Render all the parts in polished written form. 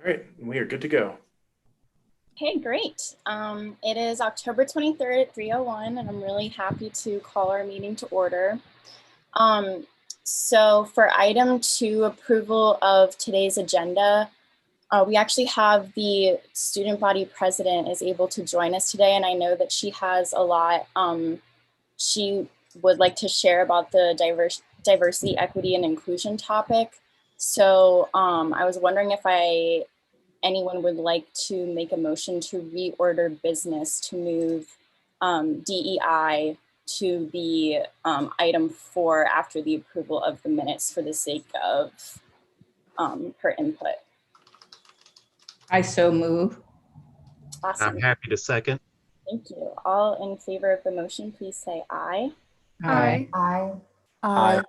All right, we are good to go. Okay, great. It is October 23rd at 3:01, and I'm really happy to call our meeting to order. So for item 2, approval of today's agenda, we actually have the student body president is able to join us today, and I know that she has a lot she would like to share about the diversity, equity, and inclusion topic. So I was wondering if anyone would like to make a motion to reorder business to move DEI to be item 4 after the approval of the minutes for the sake of her input. I so move. Awesome. I'm happy to second. Thank you. All in favor of the motion, please say aye. Aye. Aye. Aye.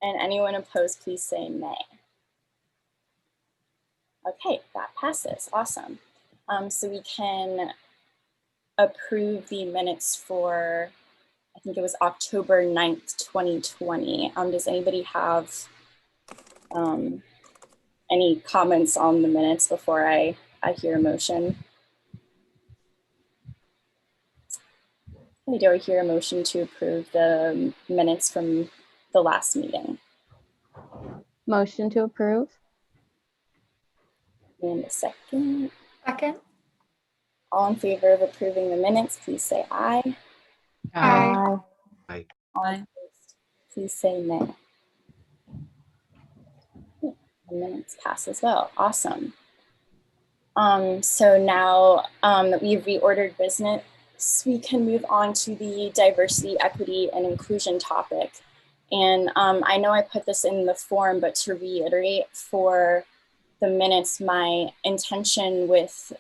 And anyone opposed, please say nay. Okay, that passes. Awesome. So we can approve the minutes for, I think it was October 9th, 2020. Does anybody have any comments on the minutes before I hear a motion? Do I hear a motion to approve the minutes from the last meeting? Motion to approve. And a second. Second. All in favor of approving the minutes, please say aye. Aye. Aye. All opposed, please say nay. The minutes pass as well. Awesome. So now that we've reordered business, we can move on to the diversity, equity, and inclusion topic. And I know I put this in the form, but to reiterate for the minutes, my intention with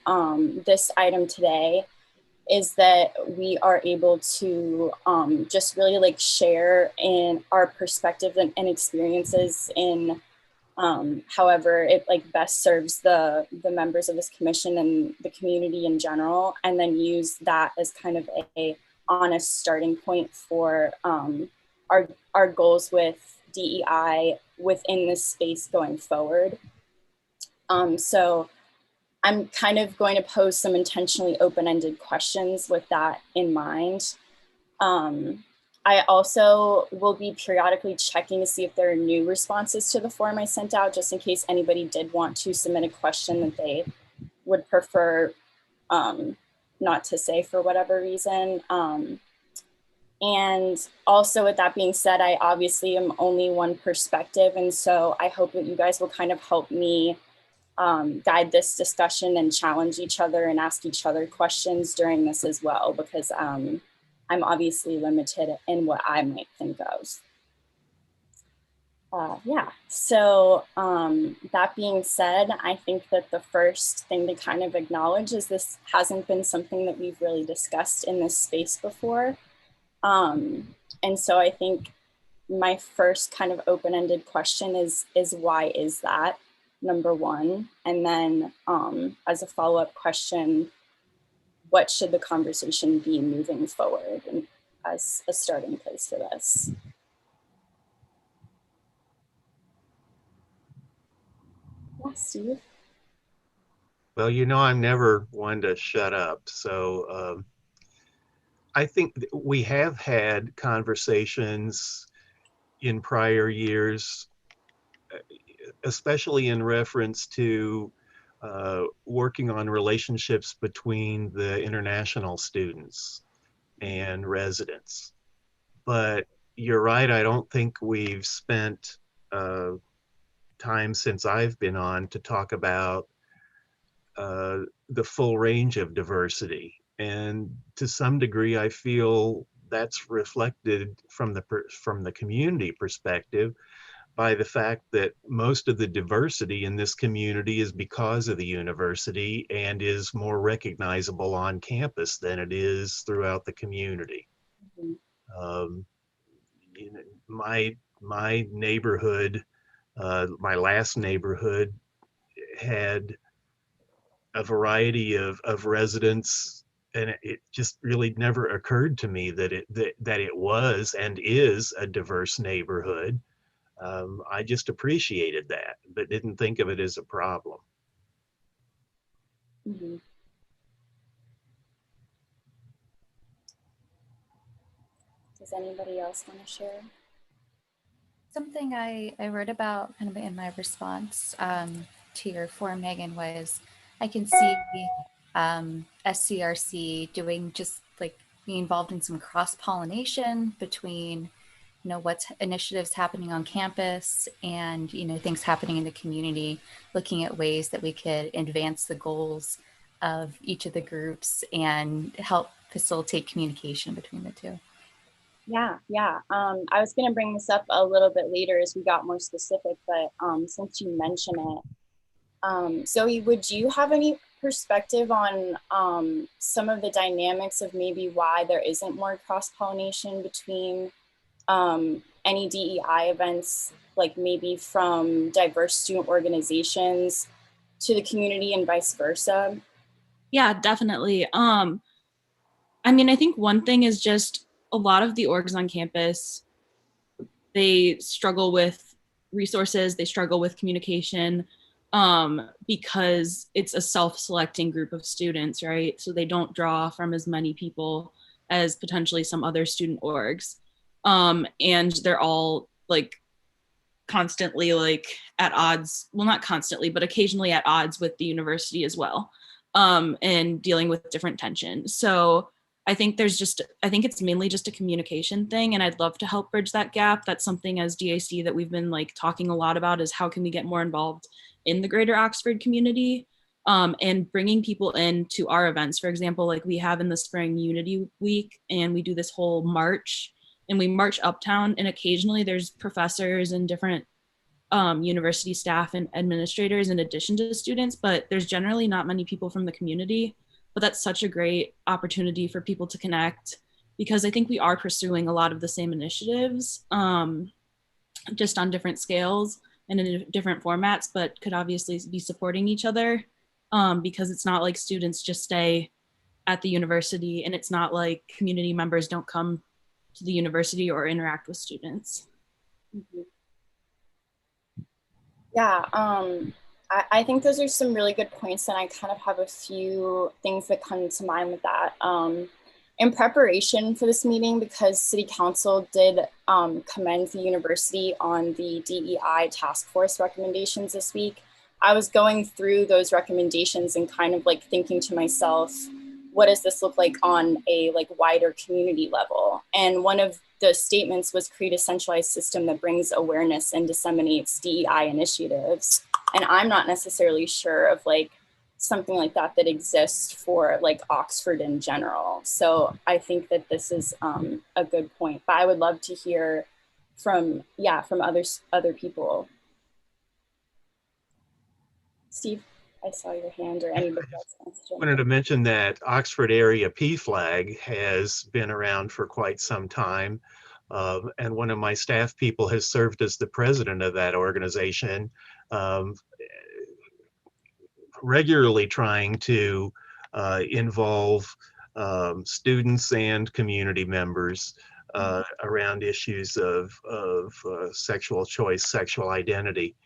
this item today is that we are able to just really like share in our perspective and experiences in however it like best serves the members of this commission and the community in general, and then use that as kind of a honest starting point for our goals with DEI within this space going forward. So I'm kind of going to pose some intentionally open-ended questions with that in mind. I also will be periodically checking to see if there are new responses to the form I sent out, just in case anybody did want to submit a question that they would prefer not to say for whatever reason. And also with that being said, I obviously am only one perspective. And so I hope that you guys will kind of help me guide this discussion and challenge each other and ask each other questions during this as well, because I'm obviously limited in what I might think of. Yeah, so that being said, I think that the first thing to kind of acknowledge is this hasn't been something that we've really discussed in this space before. And so I think my first kind of open-ended question is why is that, number one? And then as a follow-up question, what should the conversation be moving forward and as a starting place for this? Yeah, Steve? Well, you know, I'm never one to shut up. So I think we have had conversations in prior years, especially in reference to working on relationships between the international students and residents. But you're right, I don't think we've spent time since I've been on to talk about the full range of diversity. And to some degree, I feel that's reflected from the community perspective by the fact that most of the diversity in this community is because of the university and is more recognizable on campus than it is throughout the community. Mm-hmm. You know, my neighborhood, my last neighborhood had a variety of residents, and it just really never occurred to me that it was and is a diverse neighborhood. I just appreciated that, but didn't think of it as a problem. Mhm. Does anybody else want to share? Something I wrote about kind of in my response to your form, Megan, was I can see SCRC doing just like being involved in some cross pollination between, what's initiatives happening on campus and, things happening in the community, looking at ways that we could advance the goals of each of the groups and help facilitate communication between the two. Yeah. I was going to bring this up a little bit later as we got more specific, but since you mention it, Zoe, would you have any perspective on some of the dynamics of maybe why there isn't more cross-pollination between any DEI events, like maybe from diverse student organizations to the community and vice versa? Yeah, definitely. I think one thing is just a lot of the orgs on campus, they struggle with resources, they struggle with communication, because it's a self-selecting group of students, right? So they don't draw from as many people as potentially some other student orgs. And they're all like constantly like at odds, well, not constantly, but occasionally at odds with the university as well, and dealing with different tension. So I think it's mainly just a communication thing, and I'd love to help bridge that gap. That's something as DAC that we've been like talking a lot about, is how can we get more involved in the greater Oxford community, and bringing people into our events. For example, like we have in the spring Unity Week, and we do this whole march, and we march uptown, and occasionally there's professors and different university staff and administrators in addition to students, but there's generally not many people from the community. But that's such a great opportunity for people to connect, because I think we are pursuing a lot of the same initiatives, just on different scales and in different formats, but could obviously be supporting each other, because it's not like students just stay at the university, and it's not like community members don't come to the university or interact with students. Mm-hmm. Yeah, I think those are some really good points, and I kind of have a few things that come to mind with that. In preparation for this meeting, because City Council did commend the university on the DEI task force recommendations this week, I was going through those recommendations and kind of like thinking to myself, what does this look like on a like wider community level? And one of the statements was create a centralized system that brings awareness and disseminates DEI initiatives. And I'm not necessarily sure of like something like that exists for like Oxford in general. So I think that this is a good point, but I would love to hear from other people. Steve, I saw your hand, or anybody else wants to. I wanted to mention that Oxford area PFLAG has been around for quite some time. And one of my staff people has served as the president of that organization, regularly trying to involve students and community members around issues of sexual choice, sexual identity,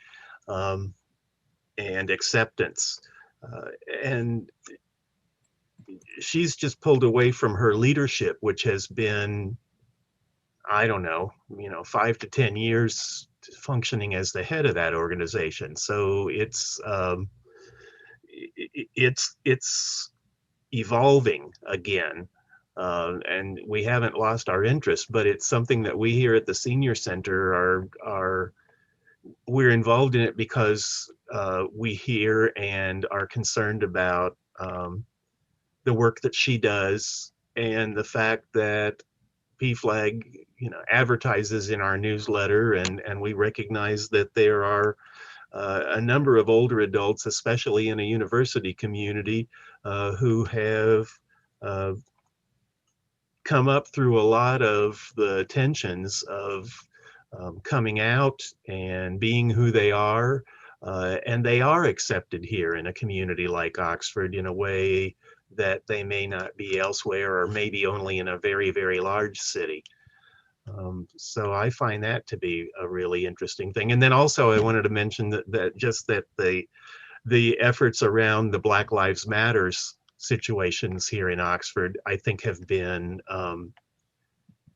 and acceptance. And she's just pulled away from her leadership, which has been, I don't know, 5 to 10 years functioning as the head of that organization. So it's evolving again, and we haven't lost our interest. But it's something that we here at the Senior Center we're involved in it because we hear and are concerned about the work that she does, and the fact that PFLAG, advertises in our newsletter, and we recognize that there are a number of older adults, especially in a university community, who have come up through a lot of the tensions of coming out and being who they are, and they are accepted here in a community like Oxford in a way that they may not be elsewhere, or maybe only in a very, very large city. So I find that to be a really interesting thing. And then also I wanted to mention that the efforts around the Black Lives Matters situations here in Oxford, I think have been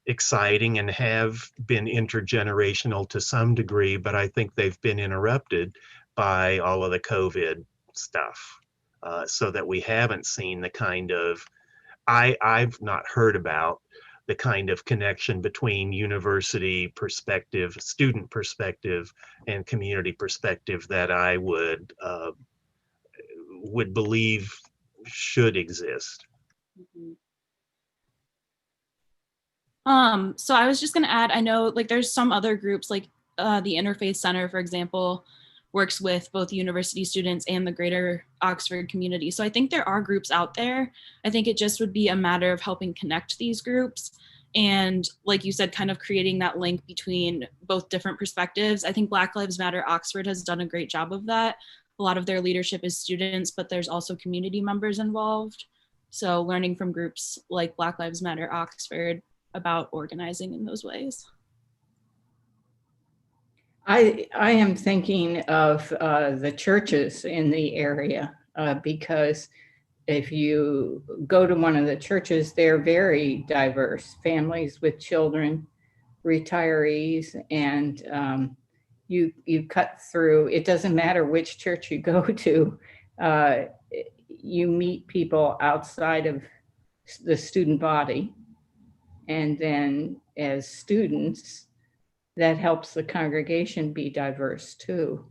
exciting and have been intergenerational to some degree, but I think they've been interrupted by all of the COVID stuff, so that we haven't seen the kind of, I've not heard about the kind of connection between university perspective, student perspective, and community perspective that I would believe should exist. Mhm. So I was just gonna add, I know like there's some other groups like the Interfaith Center, for example, works with both university students and the greater Oxford community. So I think there are groups out there. I think it just would be a matter of helping connect these groups. And like you said, kind of creating that link between both different perspectives. I think Black Lives Matter Oxford has done a great job of that. A lot of their leadership is students, but there's also community members involved. So learning from groups like Black Lives Matter Oxford about organizing in those ways. I am thinking of the churches in the area because if you go to one of the churches, they're very diverse, families with children, retirees, and you cut through. It doesn't matter which church you go to, uh, you meet people outside of the student body, and then as students, that helps the congregation be diverse too.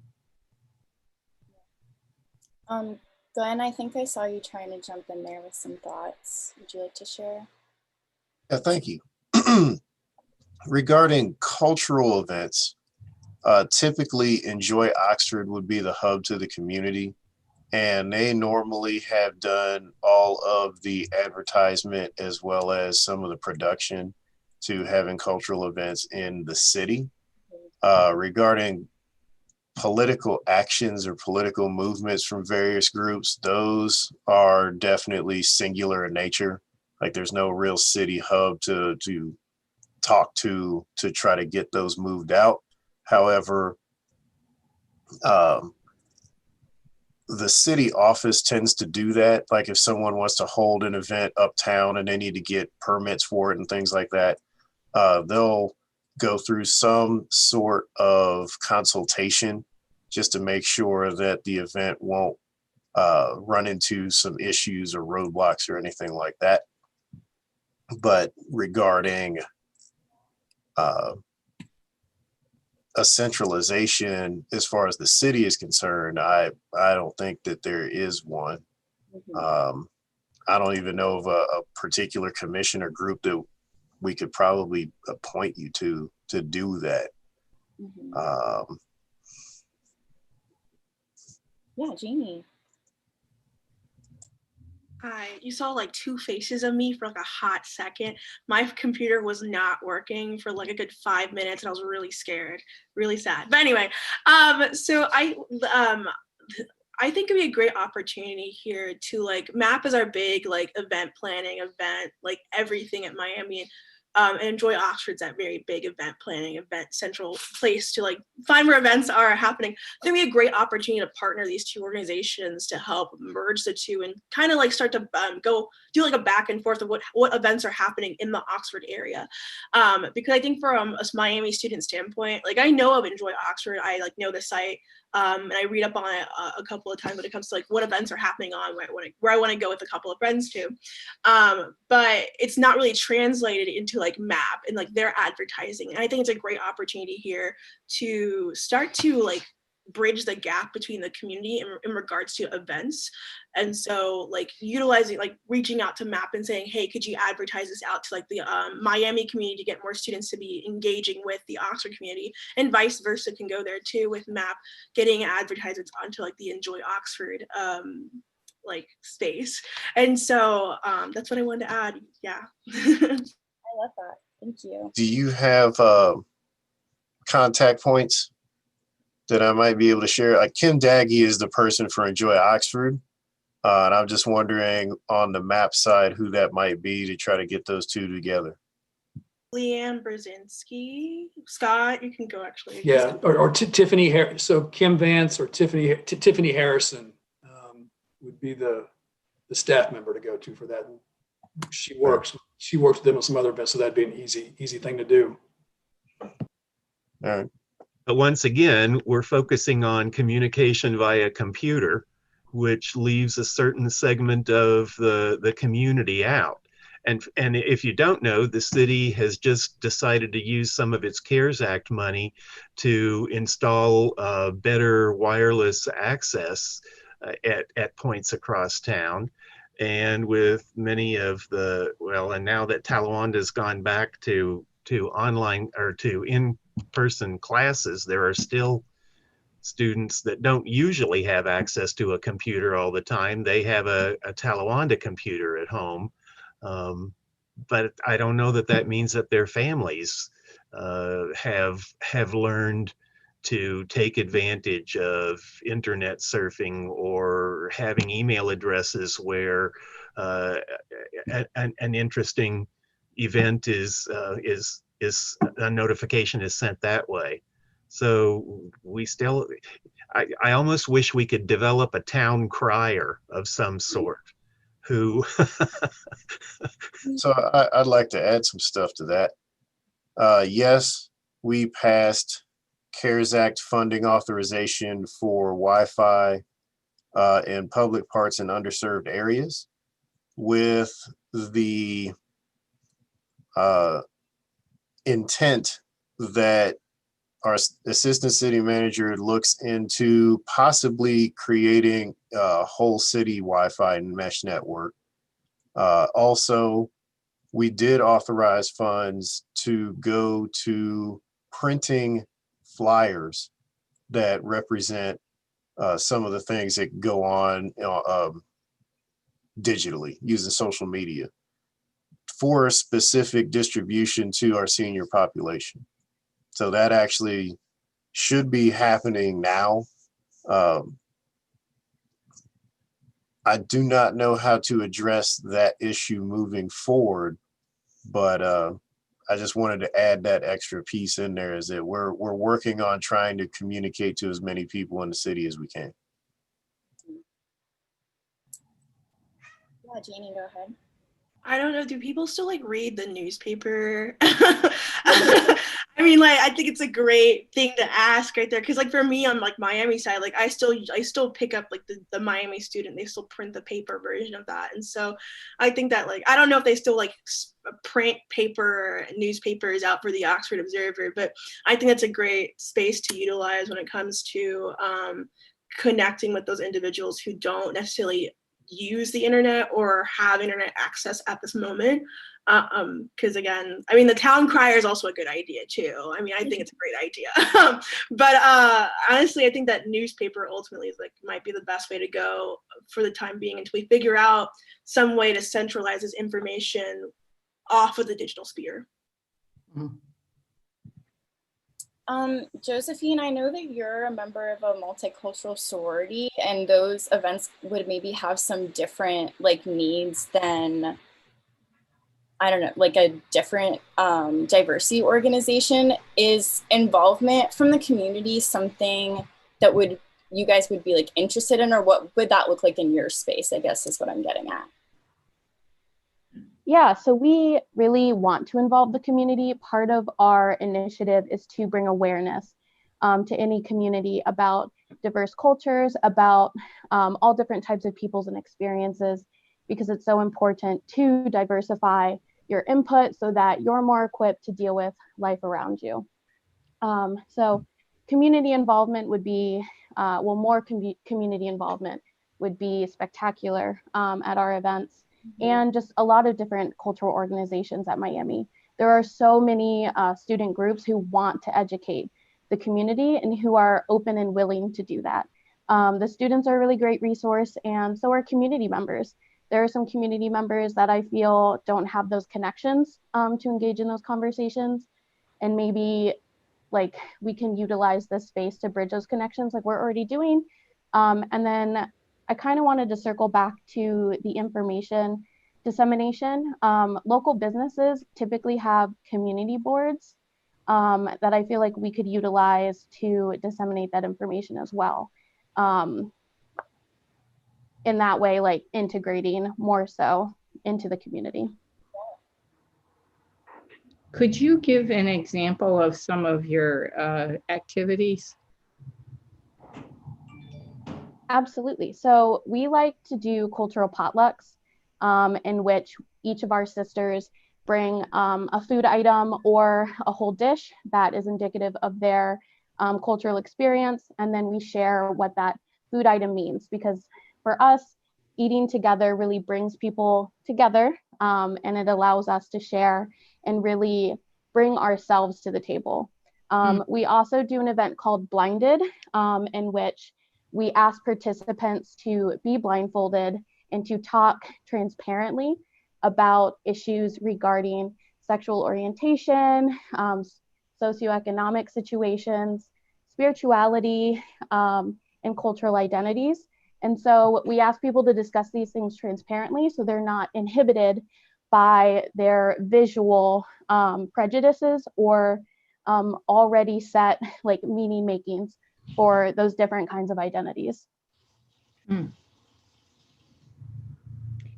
Glenn, I think I saw you trying to jump in there with some thoughts. Would you like to share? Yeah, thank you. Regarding cultural events, typically Enjoy Oxford would be the hub to the community, and they normally have done all of the advertisement as well as some of the production to having cultural events in the city. Regarding political actions or political movements from various groups, those are definitely singular in nature. Like there's no real city hub to talk to try to get those moved out. However, the city office tends to do that. Like if someone wants to hold an event uptown and they need to get permits for it and things like that, they'll go through some sort of consultation just to make sure that the event won't run into some issues or roadblocks or anything like that. But regarding a centralization as far as the city is concerned, I don't think that there is one. I don't even know of a particular commission or group that we could probably appoint you to do that. Yeah, Jeannie. Hi, you saw like two faces of me for like a hot second. My computer was not working for like a good 5 minutes and I was really scared, really sad. But anyway, so I think it'd be a great opportunity here to like MAP is our big like event planning event, like everything at Miami. And Enjoy Oxford's that very big event planning, event central place to like find where events are happening. I think we have a great opportunity to partner these two organizations to help merge the two and kind of like start to go do like a back and forth of what events are happening in the Oxford area. Because I think from a Miami student standpoint, like I know of Enjoy Oxford, I like know the site. And I read up on it a couple of times when it comes to like what events are happening on where I want to go with a couple of friends to. But it's not really translated into like MAP and like their advertising. And I think it's a great opportunity here to start to like bridge the gap between the community in regards to events. And so like utilizing, like reaching out to MAP and saying, hey, could you advertise this out to like the Miami community to get more students to be engaging with the Oxford community, and vice versa can go there too with MAP, getting advertisements onto like the Enjoy Oxford like space. And so that's what I wanted to add. Yeah. I love that. Thank you. Do you have contact points that I might be able to share? Like Kim Daggy is the person for Enjoy Oxford. And I'm just wondering on the MAP side who that might be to try to get those two together. Leanne Brzezinski. Scott, you can go actually. Yeah, or Tiffany Harris. So Kim Vance or Tiffany Harrison would be the staff member to go to for that. She works with them on some other events, so that'd be an easy thing to do. All right. But once again, we're focusing on communication via computer, which leaves a certain segment of the community out. And if you don't know, the city has just decided to use some of its CARES Act money to install better wireless access at points across town. And with many of the, well, and now that Talawanda's gone back to online or to in-person classes, there are still students that don't usually have access to a computer all the time. They have a Talawanda computer at home. But I don't know that that means that their families have learned to take advantage of internet surfing or having email addresses where an interesting event is a notification is sent that way. So we still, I almost wish we could develop a town crier of some sort who. So I'd like to add some stuff to that. Yes, we passed CARES Act funding authorization for Wi-Fi in public parts in underserved areas with the intent that our assistant city manager looks into possibly creating a whole city Wi-Fi mesh network. Also, we did authorize funds to go to printing flyers that represent some of the things that go on digitally using social media for a specific distribution to our senior population. So that actually should be happening now. I do not know how to address that issue moving forward, but I just wanted to add that extra piece in there, is that we're working on trying to communicate to as many people in the city as we can. Yeah, Janie, go ahead. I don't know. Do people still like read the newspaper? I mean, like, I think it's a great thing to ask right there. Cause like for me on like Miami side, like I still pick up like the Miami Student, they still print the paper version of that. And so I think that like, I don't know if they still like print paper newspapers out for the Oxford Observer, but I think that's a great space to utilize when it comes to connecting with those individuals who don't necessarily use the internet or have internet access at this moment. Because again, I mean, the town crier is also a good idea too. I mean, I think it's a great idea. But honestly, I think that newspaper ultimately is like might be the best way to go for the time being until we figure out some way to centralize this information off of the digital sphere. Mm-hmm. Josephine, I know that you're a member of a multicultural sorority, and those events would maybe have some different like needs than, I don't know, like a different diversity organization. Is involvement from the community something that you guys would be like interested in, or what would that look like in your space, I guess is what I'm getting at. Yeah, so we really want to involve the community. Part of our initiative is to bring awareness to any community about diverse cultures, about all different types of peoples and experiences, because it's so important to diversify your input so that you're more equipped to deal with life around you. So community involvement would be, more community involvement would be spectacular at our events. And just a lot of different cultural organizations at Miami. There are so many student groups who want to educate the community and who are open and willing to do that. The students are a really great resource, and so are community members. There are some community members that I feel don't have those connections to engage in those conversations, and maybe like we can utilize this space to bridge those connections like we're already doing. And then I kind of wanted to circle back to the information dissemination. Local businesses typically have community boards that I feel like we could utilize to disseminate that information as well. In that way, like integrating more so into the community. Could you give an example of some of your activities? Absolutely. So we like to do cultural potlucks in which each of our sisters bring a food item or a whole dish that is indicative of their cultural experience. And then we share what that food item means, because for us, eating together really brings people together, and it allows us to share and really bring ourselves to the table. We also do an event called Blinded, in which we ask participants to be blindfolded and to talk transparently about issues regarding sexual orientation, socioeconomic situations, spirituality, and cultural identities. And so we ask people to discuss these things transparently so they're not inhibited by their visual prejudices or already set like meaning makings for those different kinds of identities.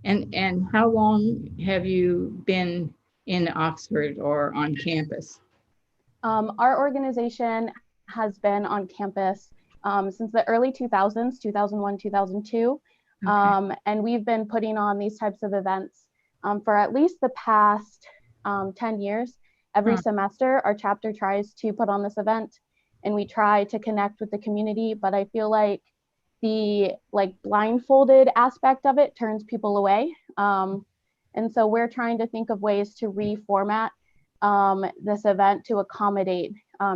And how long have you been in Oxford or on campus? Our organization has been on campus since the early 2000s, 2001, 2002. Okay. And we've been putting on these types of events for at least the past 10 years. Every semester, our chapter tries to put on this event, and we try to connect with the community, but I feel like the blindfolded aspect of it turns people away. And so we're trying to think of ways to reformat this event to accommodate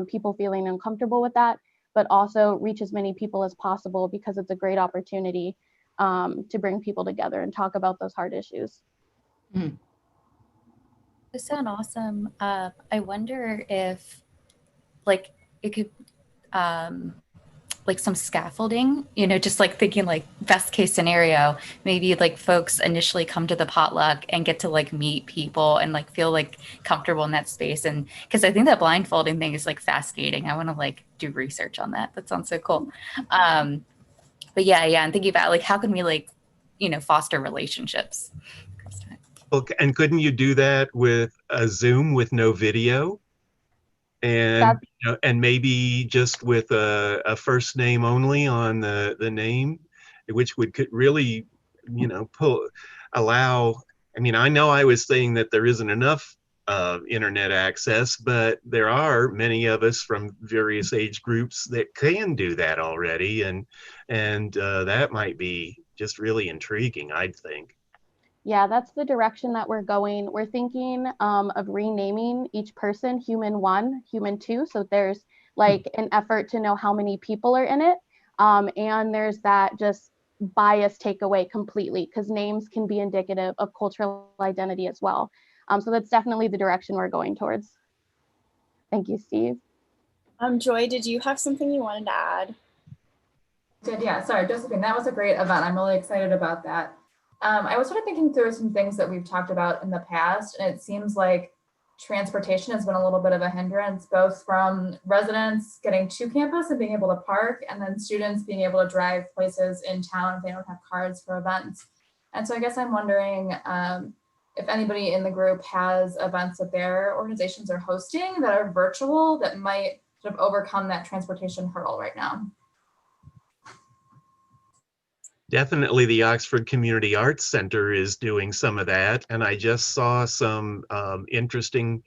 people feeling uncomfortable with that, but also reach as many people as possible, because it's a great opportunity to bring people together and talk about those hard issues. This sounds awesome. I wonder if it could some scaffolding, just thinking best case scenario, maybe folks initially come to the potluck and get to meet people and feel comfortable in that space. And because I think that blindfolding thing is fascinating. I want to do research on that. That sounds so cool. But yeah, I'm thinking about how can we foster relationships. Okay, and couldn't you do that with a Zoom with no video? And and maybe just with a first name only on the name, which could really, allow. I mean, I know I was saying that there isn't enough internet access, but there are many of us from various age groups that can do that already, and that might be just really intriguing, I think. Yeah, that's the direction that we're going. We're thinking of renaming each person Human 1, Human 2. So there's an effort to know how many people are in it. And there's that just bias takeaway completely, because names can be indicative of cultural identity as well. So that's definitely the direction we're going towards. Thank you, Steve. Joy, did you have something you wanted to add? Yeah, sorry, Josephine, that was a great event. I'm really excited about that. I was sort of thinking through some things that we've talked about in the past, and it seems like transportation has been a little bit of a hindrance, both from residents getting to campus and being able to park, and then students being able to drive places in town if they don't have cards for events. And so I guess I'm wondering if anybody in the group has events that their organizations are hosting that are virtual that might sort of overcome that transportation hurdle right now. Definitely the Oxford Community Arts Center is doing some of that. And I just saw some interesting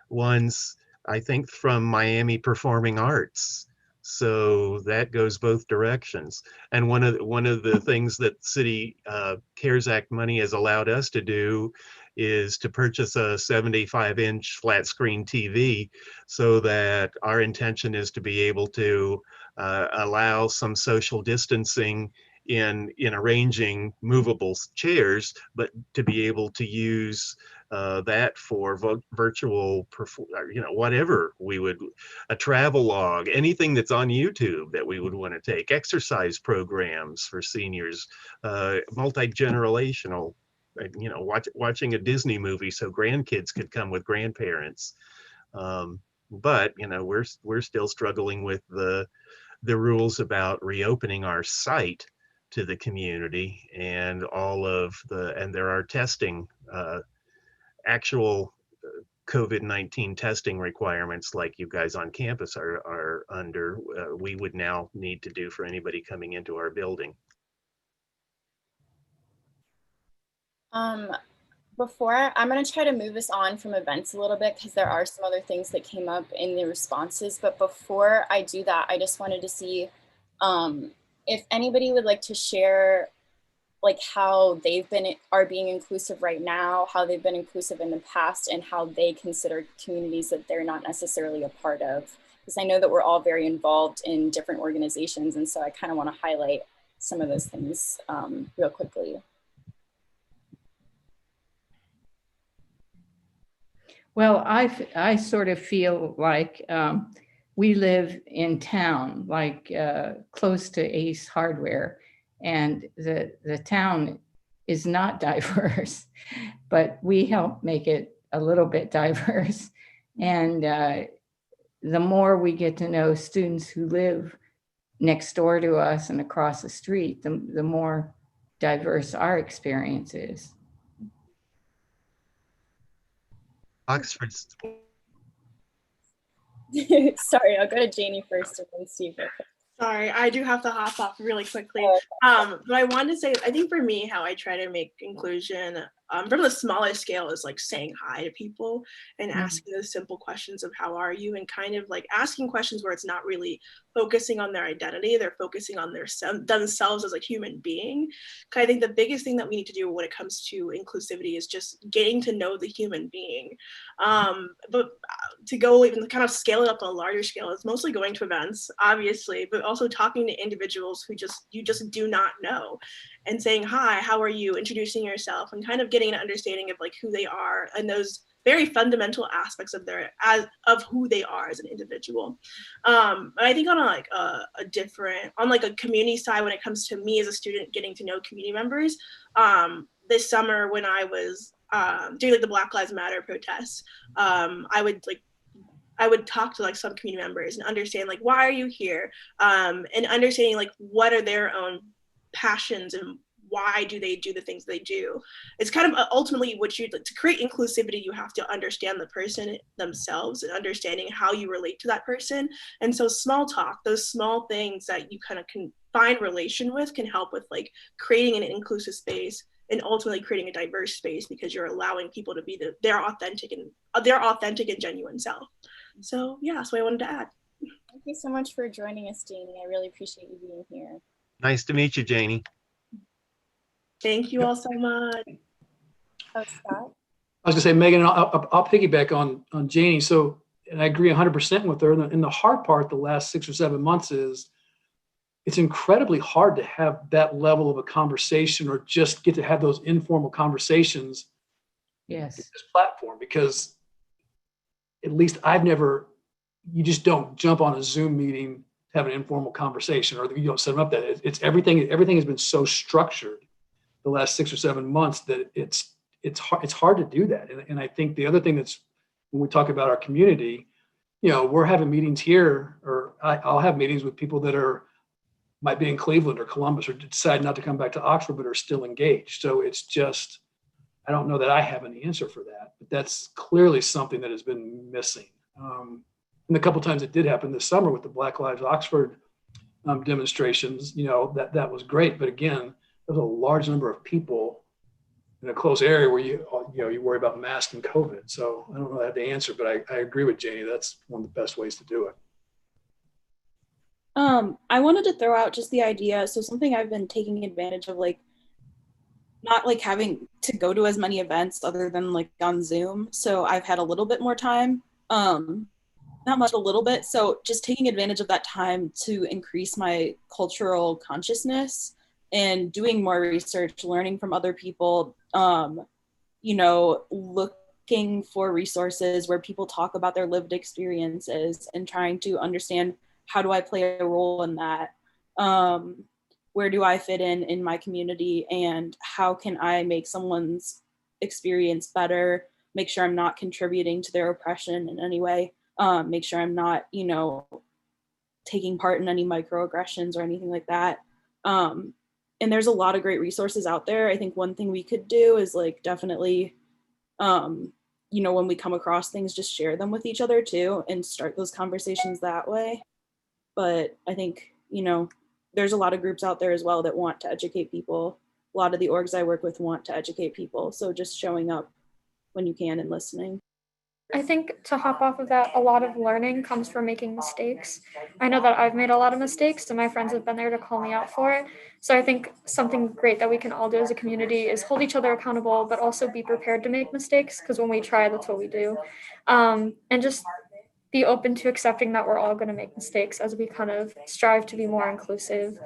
ones, I think, from Miami Performing Arts. So that goes both directions. And one of the things that City CARES Act money has allowed us to do is to purchase a 75-inch flat screen TV, so that our intention is to be able to allow some social distancing in arranging movable chairs, but to be able to use that for virtual, whatever we would, a travel log, anything that's on YouTube that we would want to take, exercise programs for seniors, multi-generational watching a Disney movie so grandkids could come with grandparents. But we're still struggling with the rules about reopening our site to the community, and and there are testing, actual COVID-19 testing requirements like you guys on campus are under, we would now need to do for anybody coming into our building. I'm going to try to move us on from events a little bit because there are some other things that came up in the responses. But before I do that, I just wanted to see if anybody would like to share like how are being inclusive right now, how they've been inclusive in the past, and how they consider communities that they're not necessarily a part of. Because I know that we're all very involved in different organizations. And so I kind of want to highlight some of those things real quickly. Well, I sort of feel like we live in town, like close to Ace Hardware, and the town is not diverse, but we help make it a little bit diverse. And the more we get to know students who live next door to us and across the street, the more diverse our experience is. Oxford's. Sorry, I'll go to Janie first and then Steve. Sorry, I do have to hop off really quickly. But I wanted to say, I think for me, how I try to make inclusion from the smallest scale is like saying hi to people and asking those simple questions of how are you, and kind of like asking questions where it's not really focusing on their identity, they're focusing on themselves as a human being. I think the biggest thing that we need to do when it comes to inclusivity is just getting to know the human being. But to go even kind of scale it up on a larger scale, it's mostly going to events, obviously, but also talking to individuals who you just do not know, and saying hi, how are you, introducing yourself, and kind of getting an understanding of like who they are and those very fundamental aspects of of who they are as an individual. And I think on a community side, when it comes to me as a student getting to know community members, this summer when I was doing like the Black Lives Matter protests, I would talk to like some community members and understand like, why are you here? And understanding like what are their own passions and why do they do the things they do. It's kind of ultimately to create inclusivity, you have to understand the person themselves and understanding how you relate to that person. And so small talk, those small things that you kind of can find relation with, can help with like creating an inclusive space and ultimately creating a diverse space, because you're allowing people to be their authentic and genuine self. So yeah, that's what I wanted to add. Thank you so much for joining us, Janie. I really appreciate you being here. Nice to meet you, Janie. Thank you all so much. Oh, Scott? I was gonna say, Megan, I'll piggyback on Janie. So, and I agree 100% with her. And the hard part the last 6 or 7 months is it's incredibly hard to have that level of a conversation, or just get to have those informal conversations. Yes. In this platform, because at least you just don't jump on a Zoom meeting to have an informal conversation, or you don't set them up that it's everything has been so structured the last 6 or 7 months that it's hard to do that. And I think the other thing that's, when we talk about our community, we're having meetings here, or I'll have meetings with people that might be in Cleveland or Columbus, or decide not to come back to Oxford, but are still engaged. So it's just, I don't know that I have an answer for that, but that's clearly something that has been missing. And the couple times it did happen this summer with the Black Lives Oxford demonstrations, that was great. But again, there's a large number of people in a close area where you worry about masks and COVID. So I don't know that the answer, but I agree with Janie. That's one of the best ways to do it. I wanted to throw out just the idea. So something I've been taking advantage of, like, not like having to go to as many events other than like on Zoom. So I've had a little bit more time, not much, a little bit. So just taking advantage of that time to increase my cultural consciousness and doing more research, learning from other people, looking for resources where people talk about their lived experiences and trying to understand, how do I play a role in that? where do I fit in my community, and how can I make someone's experience better, make sure I'm not contributing to their oppression in any way, make sure I'm not, taking part in any microaggressions or anything like that. And there's a lot of great resources out there. I think one thing we could do is like definitely, when we come across things, just share them with each other too and start those conversations that way. But I think, there's a lot of groups out there as well that want to educate people. A lot of the orgs I work with want to educate people. So just showing up when you can and listening. I think to hop off of that, a lot of learning comes from making mistakes. I know that I've made a lot of mistakes and my friends have been there to call me out for it. So I think something great that we can all do as a community is hold each other accountable, but also be prepared to make mistakes, because when we try, that's what we do. And just be open to accepting that we're all going to make mistakes as we kind of strive to be more inclusive.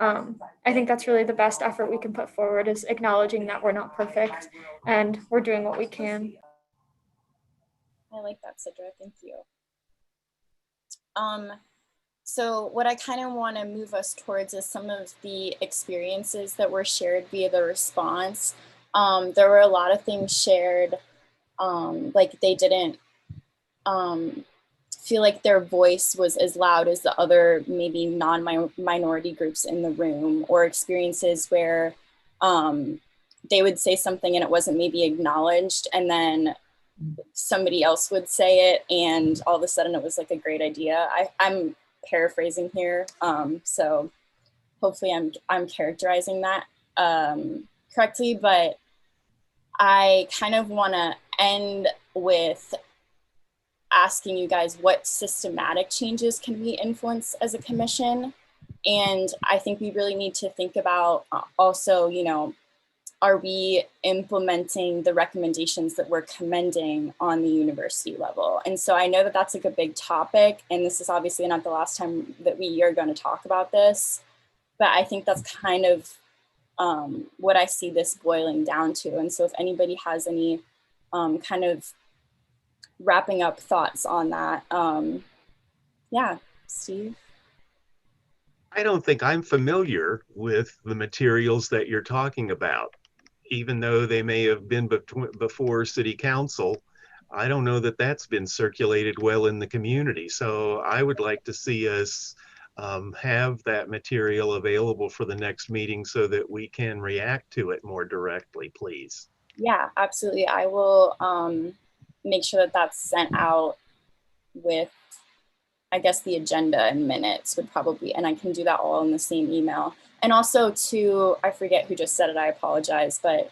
I think that's really the best effort we can put forward, is acknowledging that we're not perfect and we're doing what we can. I like that, Sidra. Thank you. So what I kind of want to move us towards is some of the experiences that were shared via the response. There were a lot of things shared, like they didn't feel like their voice was as loud as the other maybe non-minority groups in the room, or experiences where they would say something and it wasn't maybe acknowledged, and then somebody else would say it and all of a sudden it was like a great idea. I'm paraphrasing here, so hopefully I'm characterizing that correctly, but I kind of want to end with asking you guys what systematic changes can we influence as a commission. And I think we really need to think about also, are we implementing the recommendations that we're commending on the university level? And so I know that that's like a big topic, and this is obviously not the last time that we are going to talk about this, but I think that's kind of what I see this boiling down to. And so if anybody has any kind of wrapping up thoughts on that, yeah, Steve? I don't think I'm familiar with the materials that you're talking about. Even though they may have been before city council, I don't know that that's been circulated well in the community. So I would like to see us have that material available for the next meeting so that we can react to it more directly, please. Yeah, absolutely. I will make sure that that's sent out with, I guess, the agenda and minutes would probably, and I can do that all in the same email. And also to, I forget who just said it, I apologize, but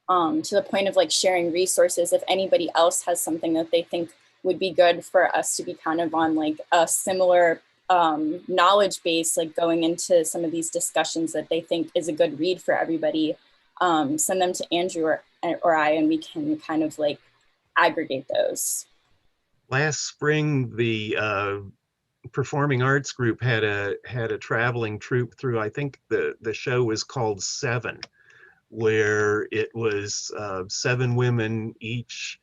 to the point of like sharing resources, if anybody else has something that they think would be good for us to be kind of on like a similar knowledge base, like going into some of these discussions that they think is a good read for everybody, send them to Andrew or I, and we can kind of like aggregate those. Last spring, the performing arts group had a traveling troupe through, I think the show was called Seven, where it was 7 women each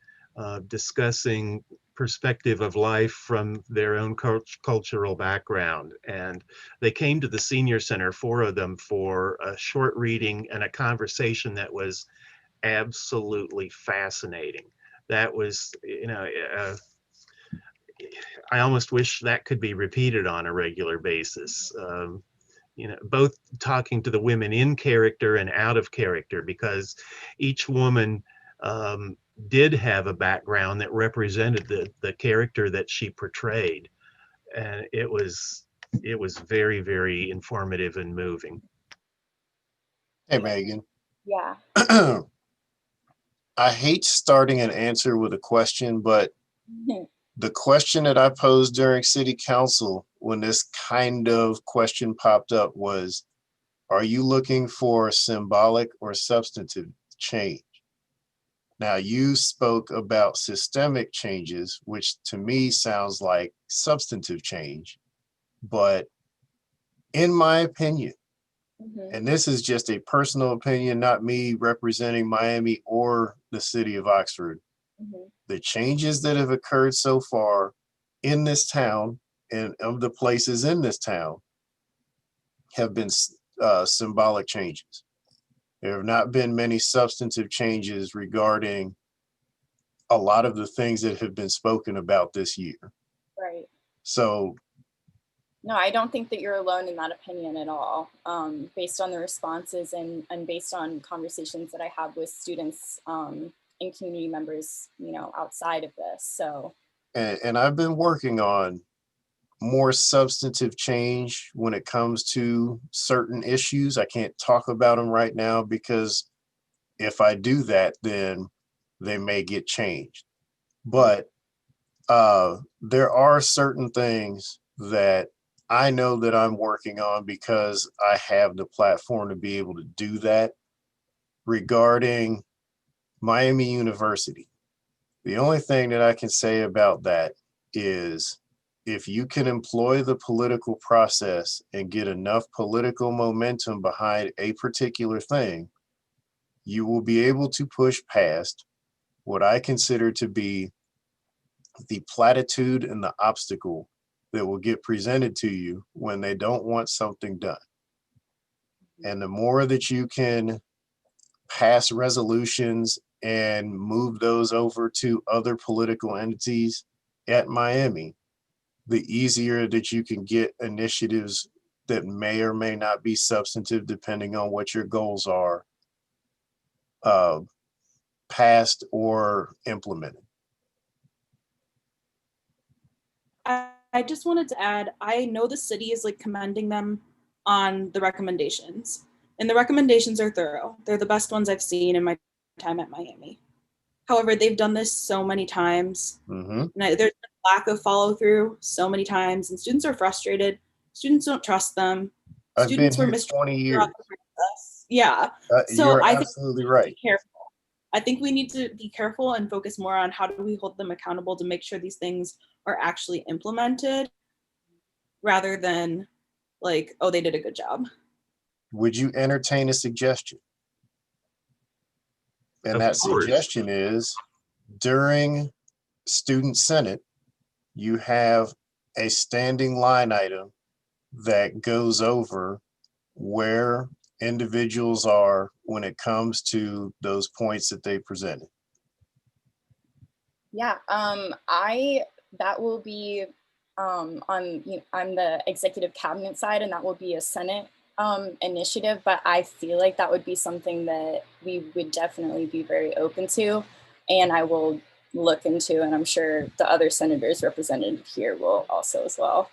discussing perspective of life from their own cultural background. And they came to the senior center, 4 of them, for a short reading and a conversation that was absolutely fascinating. That was, I almost wish that could be repeated on a regular basis. Both talking to the women in character and out of character, because each woman did have a background that represented the character that she portrayed. And it was very, very informative and moving. Hey, Megan. Yeah. I hate starting an answer with a question, but the question that I posed during city council when this kind of question popped up was, are you looking for symbolic or substantive change? Now, you spoke about systemic changes, which to me sounds like substantive change. But in my opinion, and this is just a personal opinion, not me representing Miami or the city of Oxford, the changes that have occurred so far in this town and of the places in this town have been symbolic changes. There have not been many substantive changes regarding a lot of the things that have been spoken about this year. Right. So no, I don't think that you're alone in that opinion at all. Based on the responses and based on conversations that I have with students and community members, you know, outside of this. So, and I've been working on more substantive change when it comes to certain issues. I can't talk about them right now because if I do that, then they may get changed. But there are certain things that I know that I'm working on because I have the platform to be able to do that regarding Miami University. The only thing that I can say about that is if you can employ the political process and get enough political momentum behind a particular thing, you will be able to push past what I consider to be the platitude and the obstacle that will get presented to you when they don't want something done. And the more that you can pass resolutions and move those over to other political entities at Miami, the easier that you can get initiatives that may or may not be substantive, depending on what your goals are, passed or implemented. I just wanted to add, I know the city is like commending them on the recommendations, and the recommendations are thorough. They're the best ones I've seen in my time at Miami. However, they've done this so many times, and there's a lack of follow through so many times, and students are frustrated. Students don't trust them. I've been Students were here 20 years. Yeah. So you're I think absolutely right. Be careful. I think we need to be careful and focus more on how do we hold them accountable to make sure these things are actually implemented rather than like, oh, they did a good job. Would you entertain a suggestion? And that suggestion is during Student Senate, you have a standing line item that goes over where individuals are when it comes to those points that they presented. Yeah, that will be on, I'm the executive cabinet side, and that will be a Senate initiative, but I feel like that would be something that we would definitely be very open to, and I will look into, and I'm sure the other senators represented here will also as well.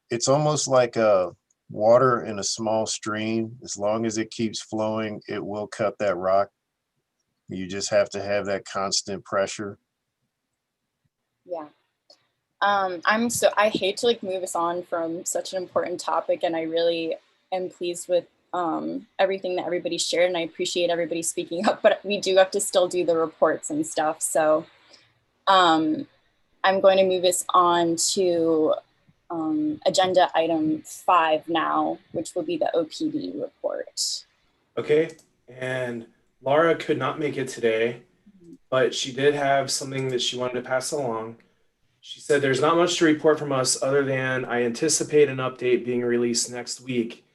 It's almost like a water in a small stream. As long as it keeps flowing, it will cut that rock. You just have to have that constant pressure. Yeah. I hate to like move us on from such an important topic, and I really am pleased with everything that everybody shared, and I appreciate everybody speaking up, but we do have to still do the reports and stuff. So I'm going to move us on to agenda item 5 now, which will be the OPD report. Okay, and Laura could not make it today, but she did have something that she wanted to pass along. She said there's not much to report from us other than I anticipate an update being released next week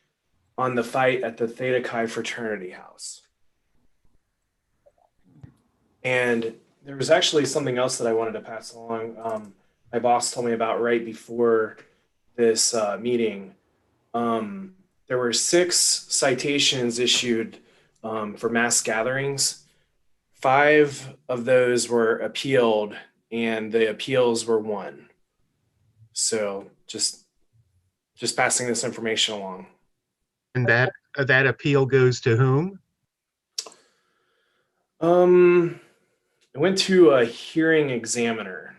on the fight at the Theta Chi fraternity house. And there was actually something else that I wanted to pass along. My boss told me about right before this meeting. There were 6 citations issued for mass gatherings. 5 of those were appealed, and the appeals were won. So just passing this information along. And that appeal goes to whom? It went to a hearing examiner,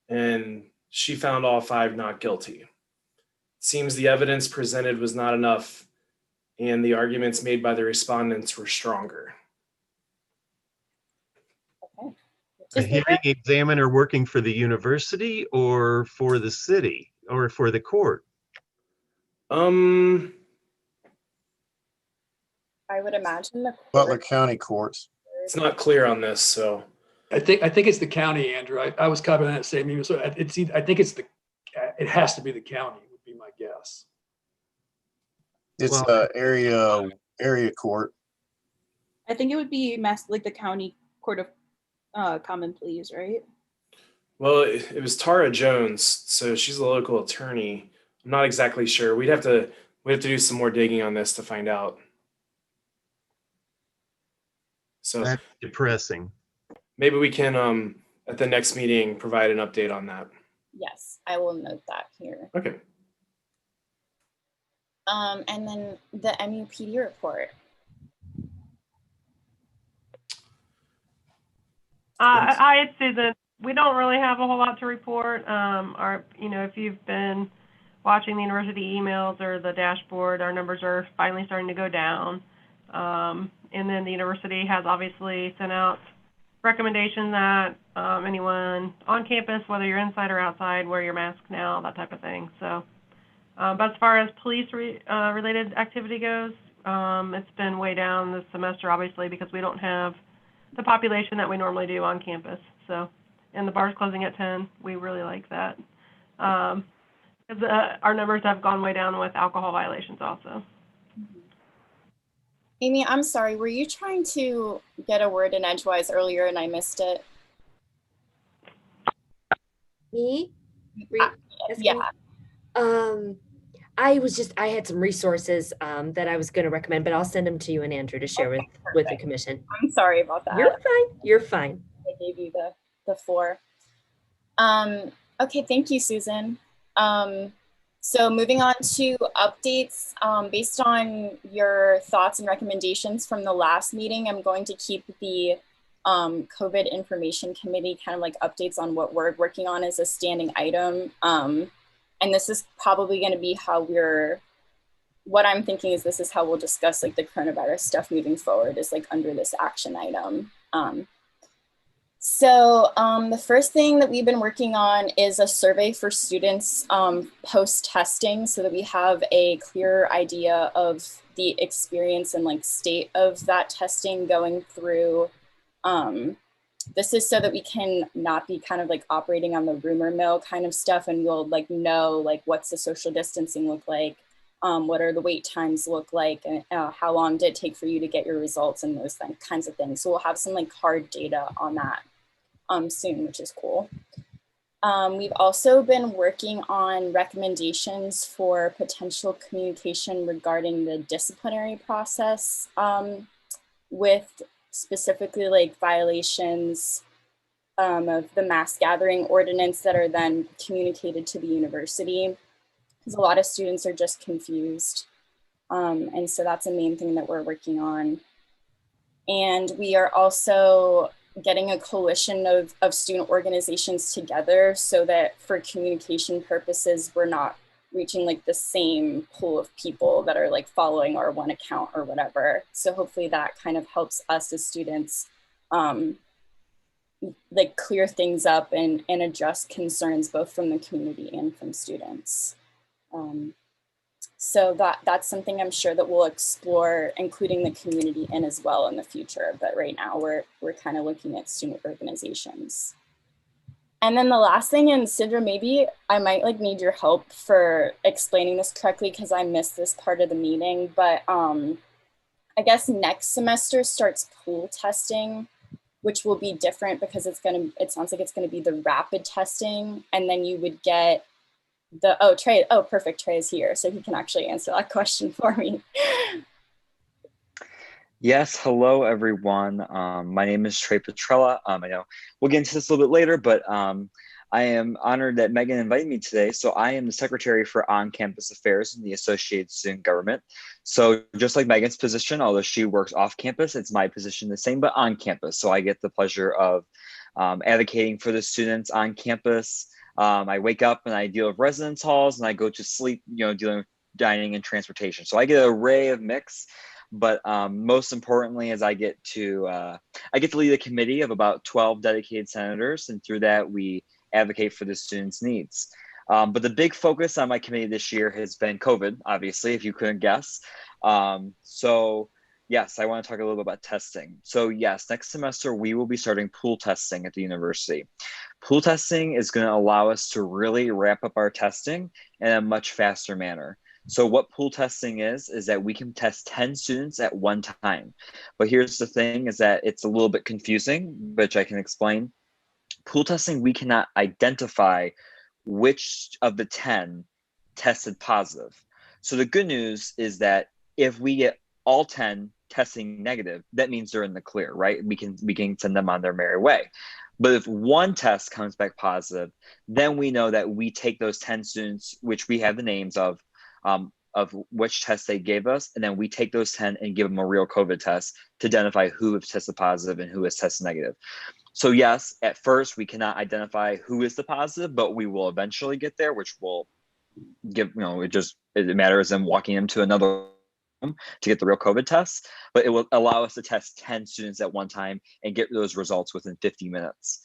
and she found all 5 not guilty. It seems the evidence presented was not enough, and the arguments made by the respondents were stronger. Okay. A hearing examiner working for the university or for the city or for the court? I would imagine the Butler County courts. It's not clear on this, so I think it's the county, Andrew. I was covering that same meeting, so it has to be the county would be my guess. It's Well, area court. I think it would be like the county court of common pleas, right? Well, it was Tara Jones, so she's a local attorney. I'm not exactly sure. We'd have to do some more digging on this to find out. So that's depressing. maybe we can at the next meeting provide an update on that. Yes, I will note that here. Okay. And then the MUPD report. Hi, it's Susan. We don't really have a whole lot to report. If you've been watching the university emails or the dashboard, our numbers are finally starting to go down. And then the university has obviously sent out recommendation that anyone on campus, whether you're inside or outside, wear your mask now, that type of thing. So, but as far as police related activity goes, it's been way down this semester, obviously, because we don't have the population that we normally do on campus. So, and the bar's closing at 10. We really like that. Because our numbers have gone way down with alcohol violations also. Amy, I'm sorry, were you trying to get a word in edgewise earlier and I missed it? Me? Yeah. I had some resources that I was going to recommend, but I'll send them to you and Andrew to share with the commission. I'm sorry about that. You're fine. You're fine. I gave you the floor. Okay, thank you, Susan. So moving on to updates, based on your thoughts and recommendations from the last meeting, I'm going to keep the COVID Information Committee kind of like updates on what we're working on as a standing item. And this is probably going to be how what I'm thinking is this is how we'll discuss like the coronavirus stuff moving forward, is like under this action item. So the first thing that we've been working on is a survey for students post-testing, so that we have a clearer idea of the experience and like state of that testing going through. This is so that we can not be kind of like operating on the rumor mill kind of stuff, and we'll like know like what's the social distancing look like, what are the wait times look like, and how long did it take for you to get your results, and those kinds of things. So we'll have some like hard data on that soon, which is cool. We've also been working on recommendations for potential communication regarding the disciplinary process, with specifically like violations of the mass gathering ordinance that are then communicated to the university, because a lot of students are just confused. And so that's a main thing that we're working on. And we are also getting a coalition of student organizations together so that for communication purposes, we're not reaching like the same pool of people that are like following our one account or whatever. So hopefully that kind of helps us as students like clear things up and address concerns both from the community and from students. So that's something I'm sure that we'll explore, including the community in as well in the future. But right now we're kind of looking at student organizations. And then the last thing, and Sidra, maybe I might like need your help for explaining this correctly because I missed this part of the meeting, but I guess next semester starts pool testing, which will be different because it sounds like it's gonna be the rapid testing, and then you would get Trey, perfect, Trey is here, so he can actually answer that question for me. Yes, hello everyone. My name is Trey Petrella. I know we'll get into this a little bit later, but I am honored that Megan invited me today. So I am the Secretary for On-Campus Affairs in the Associated Student Government. So just like Megan's position, although she works off campus, it's my position the same, but on campus. So I get the pleasure of advocating for the students on campus. I wake up and I deal with residence halls, and I go to sleep, dealing with dining and transportation. So I get an array of mix. But most importantly is I get to lead a committee of about 12 dedicated senators, and through that we advocate for the students' needs. But the big focus on my committee this year has been COVID, obviously, if you couldn't guess. So yes, I want to talk a little bit about testing. So yes, next semester we will be starting pool testing at the university. Pool testing is going to allow us to really wrap up our testing in a much faster manner. So what pool testing is that we can test 10 students at one time. But here's the thing, is that it's a little bit confusing, which I can explain. Pool testing, we cannot identify which of the 10 tested positive. So the good news is that if we get all 10 testing negative, that means they're in the clear, right? We can send them on their merry way. But if one test comes back positive, then we know that we take those 10 students, which we have the names of which test they gave us, and then we take those 10 and give them a real COVID test to identify who has tested positive and who has tested negative. So yes, at first we cannot identify who is the positive, but we will eventually get there, which will give, it matters them walking into another room to get the real COVID test, but it will allow us to test 10 students at one time and get those results within 50 minutes.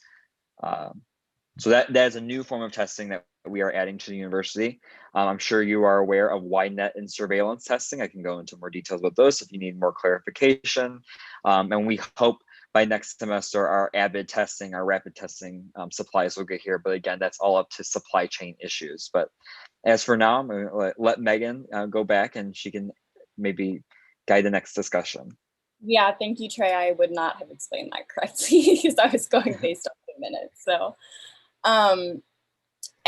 So that is a new form of testing that we are adding to the university. I'm sure you are aware of YNET and surveillance testing. I can go into more details about those if you need more clarification. And we hope by next semester, our AVID testing, our rapid testing supplies will get here. But again, that's all up to supply chain issues. But as for now, I'm going to let Megan go back and she can maybe guide the next discussion. Yeah, thank you, Trey. I would not have explained that correctly because I was going based on the minutes. So,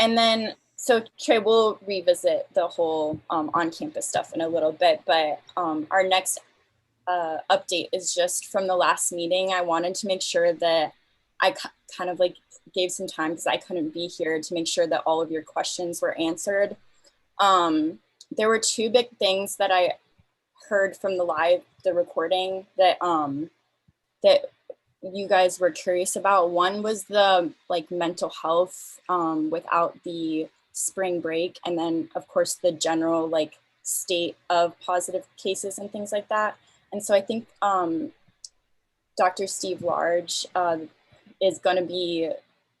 and then, so Trey, we'll revisit the whole on-campus stuff in a little bit, but our next update is just from the last meeting. I wanted to make sure that I kind of like gave some time because I couldn't be here to make sure that all of your questions were answered. There were two big things that I heard from the recording that that you guys were curious about. One was the like mental health without the spring break, and then of course the general like state of positive cases and things like that. And so I think Dr. Steve Large is going to be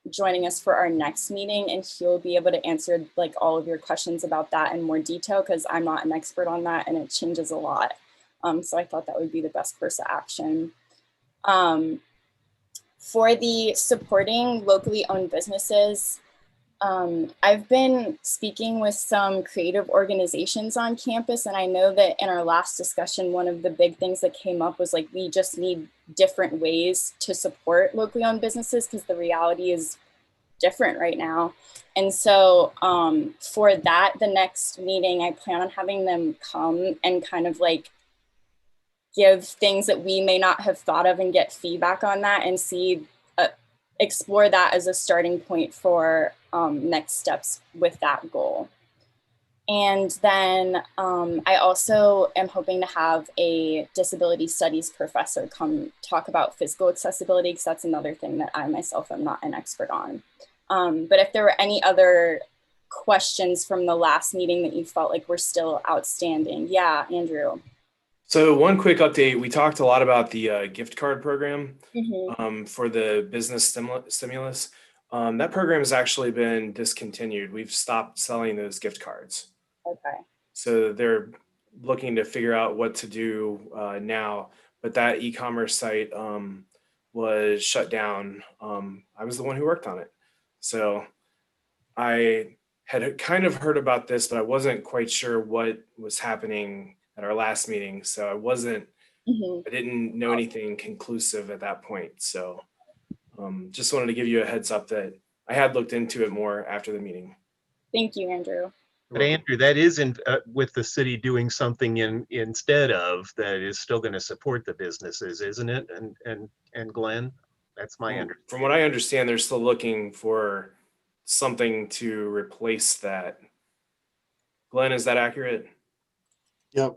joining us for our next meeting, and he'll be able to answer like all of your questions about that in more detail because I'm not an expert on that and it changes a lot. So I thought that would be the best course of action. For the supporting locally owned businesses, I've been speaking with some creative organizations on campus, and I know that in our last discussion, one of the big things that came up was like, we just need different ways to support locally owned businesses because the reality is different right now. And so for that, the next meeting, I plan on having them come and kind of like give things that we may not have thought of and get feedback on that and see, explore that as a starting point for next steps with that goal. And then I also am hoping to have a disability studies professor come talk about physical accessibility because that's another thing that I myself am not an expert on. But if there were any other questions from the last meeting that you felt like were still outstanding. Yeah, Andrew. So one quick update, we talked a lot about the gift card program for the business stimulus. That program has actually been discontinued. We've stopped selling those gift cards. Okay. So they're looking to figure out what to do now, but that e-commerce site was shut down. I was the one who worked on it. So I had kind of heard about this, but I wasn't quite sure what was happening at our last meeting. So I didn't know anything conclusive at that point. So just wanted to give you a heads up that I had looked into it more after the meeting. Thank you, Andrew. But Andrew, that is with the city doing something instead of that is still going to support the businesses, isn't it? And Glenn, that's my understanding. From what I understand, they're still looking for something to replace that. Glenn, is that accurate? Yep.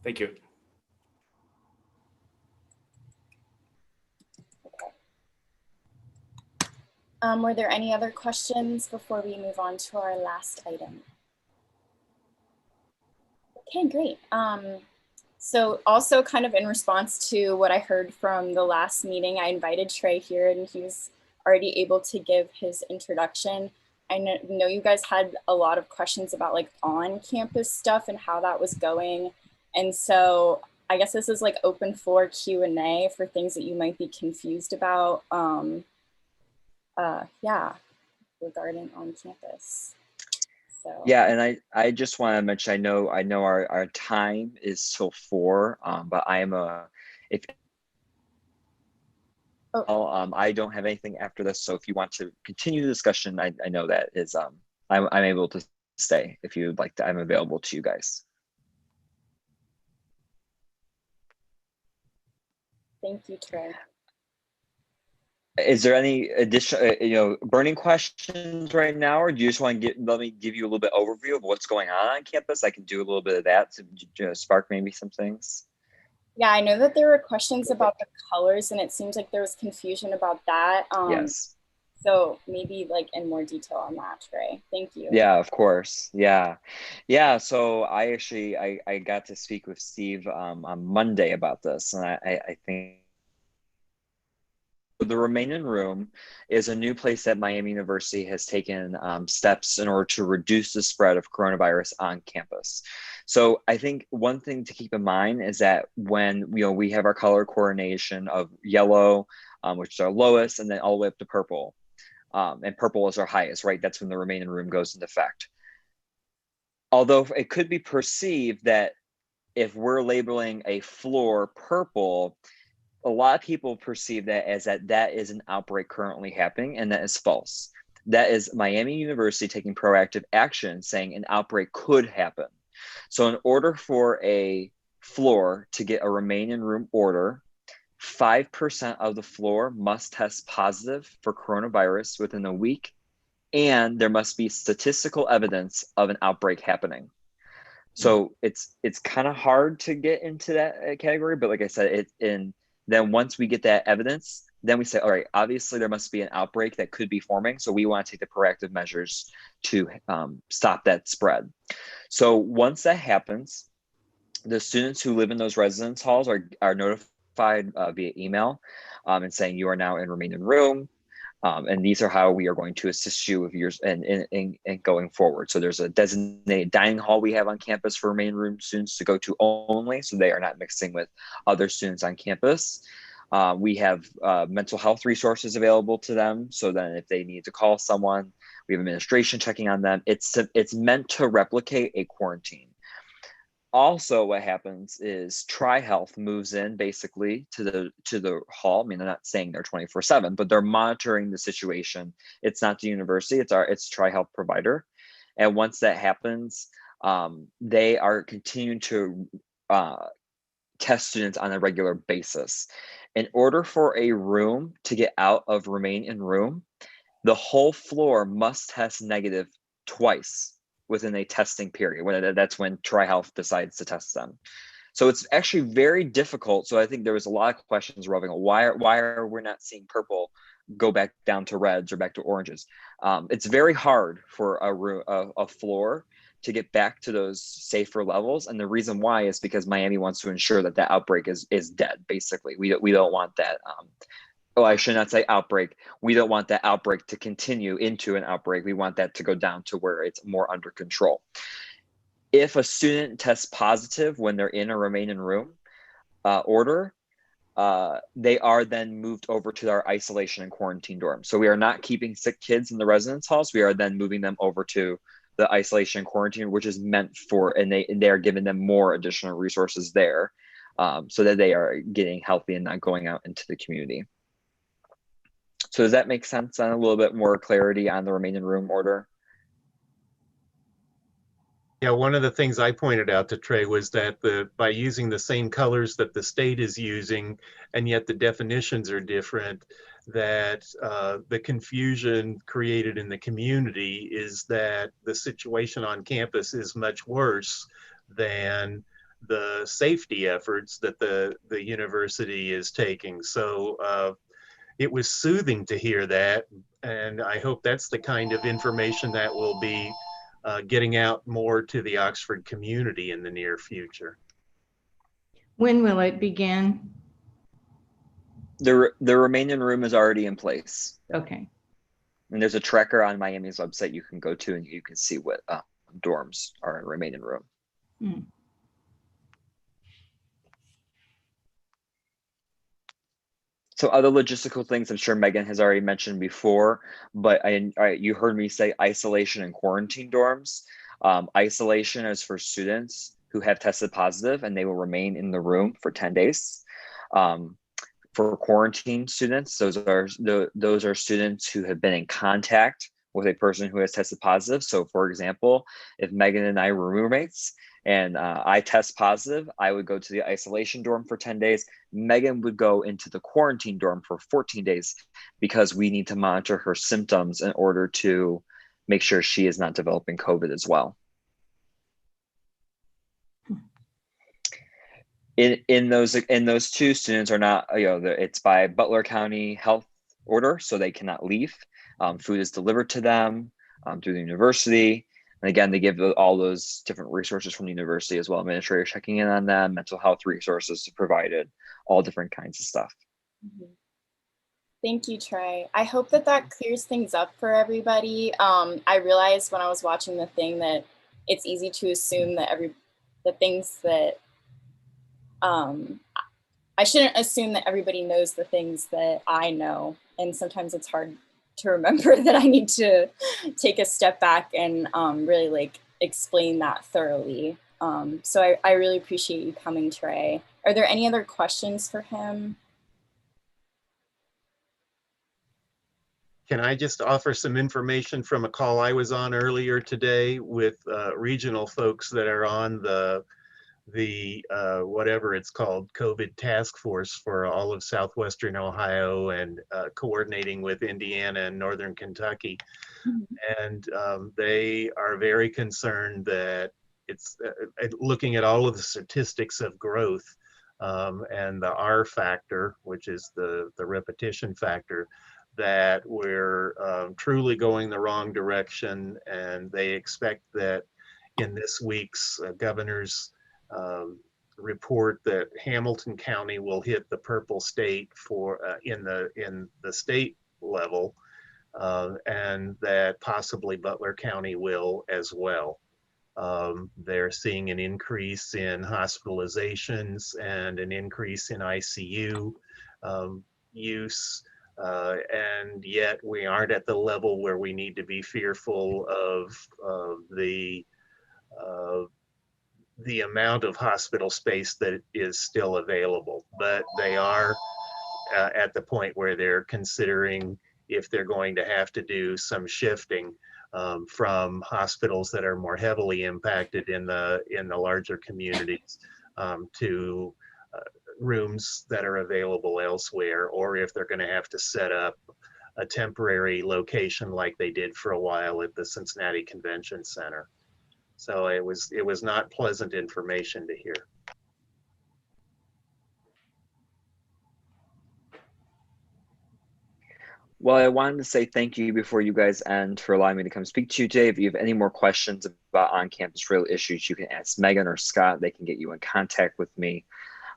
Thank you. Were there any other questions before we move on to our last item? Okay, great. So also kind of in response to what I heard from the last meeting, I invited Trey here and he was already able to give his introduction. I know you guys had a lot of questions about like on-campus stuff and how that was going. And so I guess this is like open floor Q&A for things that you might be confused about. Yeah, regarding on campus. So Yeah, and I just want to mention, I know our time is till 4, but I am if I don't have anything after this, so if you want to continue the discussion, I know that is I'm able to stay if you'd like to. I'm available to you guys. thank you, Trey. Is there any additional, burning questions right now, or do you just want to let me give you a little bit overview of what's going on campus? I can do a little bit of that to spark maybe some things. Yeah, I know that there were questions about the colors, and it seems like there was confusion about that. Yes. So maybe like in more detail on that, Trey. Thank you. Yeah, of course. Yeah. So I got to speak with Steve on Monday about this, and I think the remaining room is a new place that Miami University has taken steps in order to reduce the spread of coronavirus on campus. So I think one thing to keep in mind is that when we have our color coordination of yellow, which is our lowest, and then all the way up to purple. And purple is our highest, right? That's when the remaining room goes into effect. Although it could be perceived that if we're labeling a floor purple, a lot of people perceive that as that is an outbreak currently happening, and that is false. That is Miami University taking proactive action, saying an outbreak could happen. So in order for a floor to get a remain in room order, 5% of the floor must test positive for coronavirus within a week, and there must be statistical evidence of an outbreak happening. So it's kind of hard to get into that category, but like I said, then once we get that evidence, then we say, all right, obviously there must be an outbreak that could be forming. So we want to take the proactive measures to stop that spread. So once that happens, the students who live in those residence halls are notified via email and saying you are now in remaining room. And these are how we are going to assist you with yours and going forward. So there's a designated dining hall we have on campus for main room students to go to only, so they are not mixing with other students on campus. We have mental health resources available to them, so then if they need to call someone, we have administration checking on them. It's meant to replicate a quarantine. Also, what happens is Tri-Health moves in basically to the hall. I mean, they're not saying they're 24/7, but they're monitoring the situation. It's not the university; it's Tri-Health provider. And once that happens, they are continuing to test students on a regular basis. In order for a room to get out of remain in room, the whole floor must test negative twice within a testing period. That's when Tri-Health decides to test them. So it's actually very difficult. So I think there was a lot of questions revolving why are we not seeing purple go back down to reds or back to oranges? It's very hard for a floor to get back to those safer levels. And the reason why is because Miami wants to ensure that that outbreak is dead, basically. We don't want that. I should not say outbreak. We don't want that outbreak to continue into an outbreak. We want that to go down to where it's more under control. If a student tests positive when they're in a remain in room order, they are then moved over to our isolation and quarantine dorm. So we are not keeping sick kids in the residence halls. We are then moving them over to the isolation and quarantine, which is meant for, and they are giving them more additional resources there so that they are getting healthy and not going out into the community. So does that make sense and a little bit more clarity on the remaining room order? Yeah, one of the things I pointed out to Trey was that by using the same colors that the state is using, and yet the definitions are different, that the confusion created in the community is that the situation on campus is much worse than the safety efforts that the university is taking. So it was soothing to hear that, and I hope that's the kind of information that will be getting out more to the Oxford community in the near future. When will it begin? The remaining room is already in place. Okay. And there's a tracker on Miami's website you can go to, and you can see what dorms are in remaining room. Hmm. So other logistical things I'm sure Megan has already mentioned before, but you heard me say isolation and quarantine dorms. Isolation is for students who have tested positive and they will remain in the room for 10 days. For quarantine students, those are students who have been in contact with a person who has tested positive. So for example, if Megan and I were roommates and I test positive, I would go to the isolation dorm for 10 days. Megan would go into the quarantine dorm for 14 days because we need to monitor her symptoms in order to make sure she is not developing COVID as well. In those two, students are not, it's by Butler County Health order, so they cannot leave. Food is delivered to them through the university. And again, they give all those different resources from the university as well. Administrator checking in on them, mental health resources provided, all different kinds of stuff. Mm-hmm. Thank you, Trey. I hope that clears things up for everybody. I realized when I was watching the thing that it's easy to assume that the things that I shouldn't assume that everybody knows the things that I know. And sometimes it's hard to remember that I need to take a step back and really explain that thoroughly. So I really appreciate you coming, Trey. Are there any other questions for him? Can I just offer some information from a call I was on earlier today with regional folks that are on the whatever it's called, COVID task force for all of Southwestern Ohio and coordinating with Indiana and Northern Kentucky. And they are very concerned that it's looking at all of the statistics of growth and the R factor, which is the repetition factor, that we're truly going the wrong direction. And they expect that in this week's governor's report that Hamilton County will hit the purple state for in the state level, and that possibly Butler County will as well. They're seeing an increase in hospitalizations and an increase in ICU use, and yet we aren't at the level where we need to be fearful of the amount of hospital space that is still available. But they are at the point where they're considering if they're going to have to do some shifting from hospitals that are more heavily impacted in the larger communities to rooms that are available elsewhere, or if they're going to have to set up a temporary location like they did for a while at the Cincinnati Convention Center. So it was not pleasant information to hear. Well, I wanted to say thank you before you guys end for allowing me to come speak to you today. If you have any more questions about on-campus real issues, you can ask Megan or Scott. They can get you in contact with me.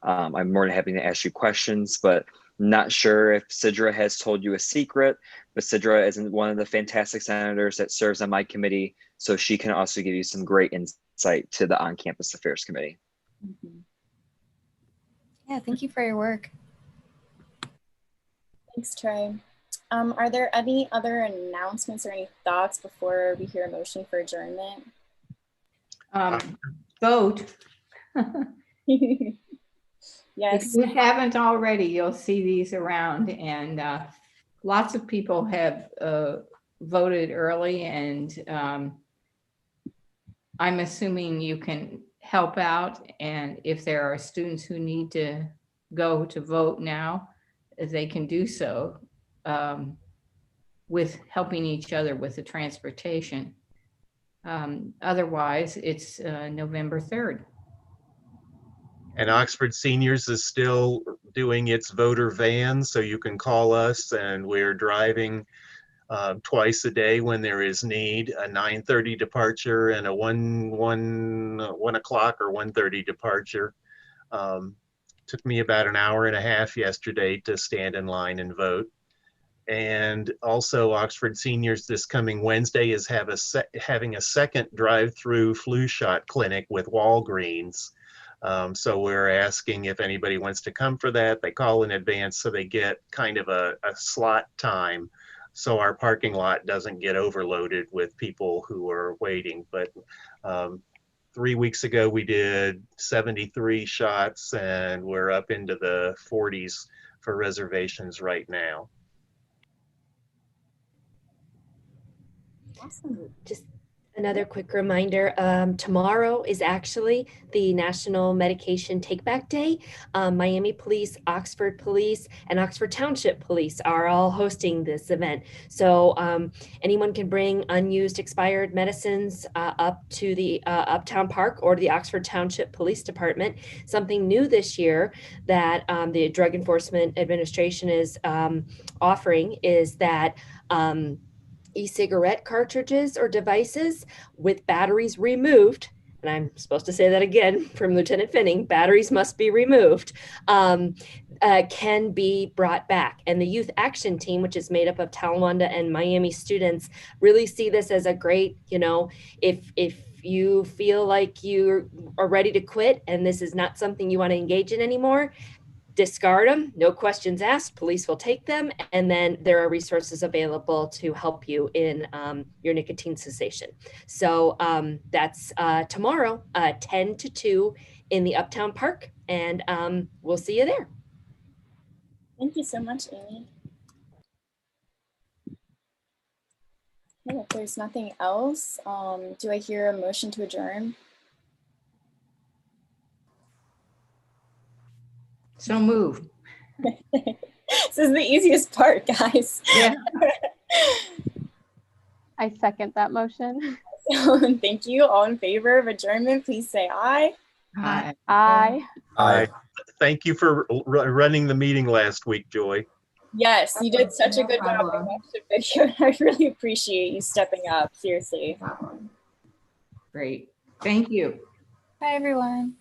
I'm more than happy to ask you questions, but not sure if Sidra has told you a secret, but Sidra is one of the fantastic senators that serves on my committee, so she can also give you some great insight to the On-Campus Affairs Committee. Mm-hmm. Yeah, thank you for your work. Thanks, Trey. Are there any other announcements or any thoughts before we hear a motion for adjournment? Vote. Yes. If you haven't already, you'll see these around, and lots of people have voted early, and I'm assuming you can help out, and if there are students who need to go to vote now, they can do so with helping each other with the transportation. Otherwise, it's November 3rd. And Oxford Seniors is still doing its voter van, so you can call us, and we're driving twice a day when there is need, a 9:30 departure and a 1 o'clock or 1:30 departure. Took me about an hour and a half yesterday to stand in line and vote. And also Oxford Seniors this coming Wednesday is having a second drive-through flu shot clinic with Walgreens. So we're asking if anybody wants to come for that. They call in advance so they get kind of a slot time, so our parking lot doesn't get overloaded with people who are waiting. But 3 weeks ago, we did 73 shots, and we're up into the 40s for reservations right now. Awesome. Just another quick reminder, tomorrow is actually the National Medication Take Back Day. Miami Police, Oxford Police, and Oxford Township Police are all hosting this event. So anyone can bring unused expired medicines up to the Uptown Park or to the Oxford Township Police Department. Something new this year that the Drug Enforcement Administration is offering is that e-cigarette cartridges or devices with batteries removed, and I'm supposed to say that again from Lieutenant Finning, batteries must be removed, can be brought back. And the Youth Action Team, which is made up of Talawanda and Miami students, really see this as a great, if you feel like you are ready to quit and this is not something you want to engage in anymore, discard them, no questions asked, police will take them, and then there are resources available to help you in your nicotine cessation. So that's tomorrow, 10 to 2 in the Uptown Park, and we'll see you there. Thank you so much, Amy. Okay, if there's nothing else, do I hear a motion to adjourn? So moved. This is the easiest part, guys. Yeah. I second that motion. Thank you. All in favor of adjournment, please say aye. Aye. Aye. Aye. Thank you for running the meeting last week, Joy. Yes, you did such a good job. I watched the video. I really appreciate you stepping up. Seriously. Great. Thank you. Bye, everyone.